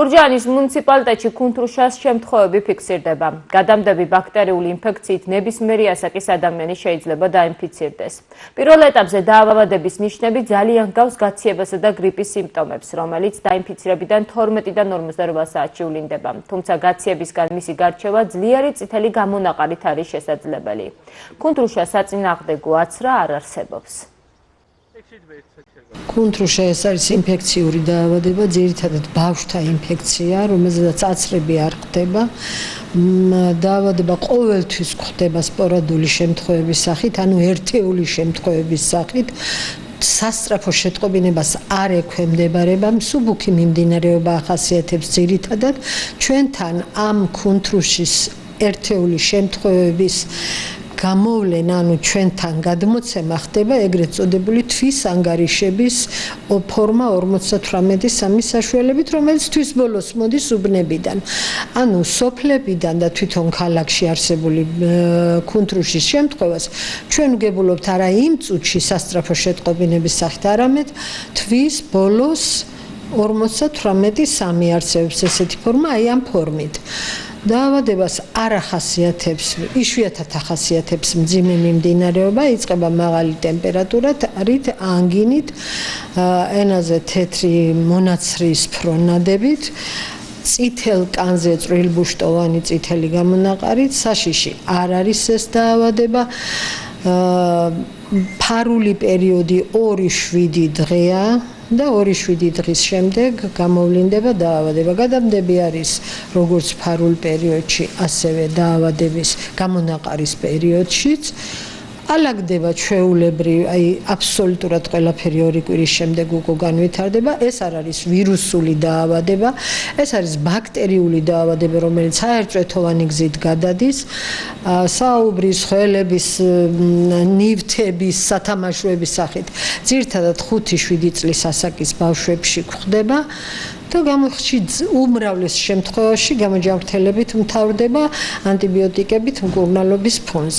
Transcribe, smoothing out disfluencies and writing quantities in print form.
გურჯაანის მუნიციპალიტეტში ქუნთრუშას შემთხვევები ფიქსირდება. გადამდები ბაქტერიული ინფექციით ნებისმიერი ასაკის ადამიანი შეიძლება დაინფიცირდეს. პირველ ეტაპზე დაავადების ნიშნები ძალიან გავს გაციებასა და გრიპის სიმპტომებს, რომელიც დაინფიცირებიდან 12-დან 48 საათში ვლინდება. თუმცა გაციებისგან მისი გარჩევა ძლიერი წითელი გამონაყარით არის შესაძლებელი. ქუნთრუშას საწინააღმდეგო აცრა არ არსებობს. ქუნთრუშა ეს არის ინფექციური დაავადება, ძირითადად ბავშვთა ინფექცია, რომელზედაც აცრები არ ხდება. დაავადება ყოველთვის ხდება სპორადული შემთხვევების სახით, ანუ ერთეული შემთხვევების სახით. სასწრაფო შეტყობინებას არ ექვემდებარება, მსუბუქი მიმდინარეობა ახასიათებს ძირითადად. ჩვენთან ამ ქუნთრუშის ერთეული შემთხვევების გამოვლენა, ანუ ჩვენთან გადმოცემა ხდება ეგრეთ წოდებული თვის ანგარიშების ფორმა 58.3 საშუალებით, რომელიც თვის ბოლოს მოდის უბნებიდან. ანუ სოფლებიდან და თვითონ ქალაქში არსებული ქუნთრუშის შემთხვევას ჩვენ ვგებულობთ არა იმ წუთში სასწრაფო შეტყობინების სახით, არამედ თვის ბოლოს 58.3 არსებობს ესეთი ფორმა, აი ამ ფორმით. დაავადებას არ ახასიათებს, იშვიათად ახასიათებს მძიმე მიმდინარეობა, იწყება მაღალი ტემპერატურა, რით ანგინით, ენაზე თეთრი მონაცრის ფრონადებით, წითელ კანზე წვრილბუშტოვანი წითელი გამონაყარით, საშიში არ არის ეს დაავადება. ფარული პერიოდი 2-7 დღეა და 2-7 დღის შემდეგ გამოვლინდება დაავადება. გადამდები არის როგორც ფარულ პერიოდში, ასევე დაავადების გამონაყარის პერიოდშიც. ალაგდება ჩვეულებრივ, აი აბსოლუტურად ყველაფერი 2 კვირის შემდეგ უკვე განვითარდება. ეს არ არის ვირუსული დაავადება, ეს არის ბაქტერიული დაავადება, რომელიც საერთვეთოვანი გზით გადადის. საუბრის, ხველების, ნივთების, სათამაშოების სახით. ძირითადად 5-7 წლის ასაკის ბავშვებში გვხდება. და უმრავლეს შემთხვევაში გამოჯანმრთელებით მთავრდება ანტიბიოტიკებით მკურნალობის ფონზე.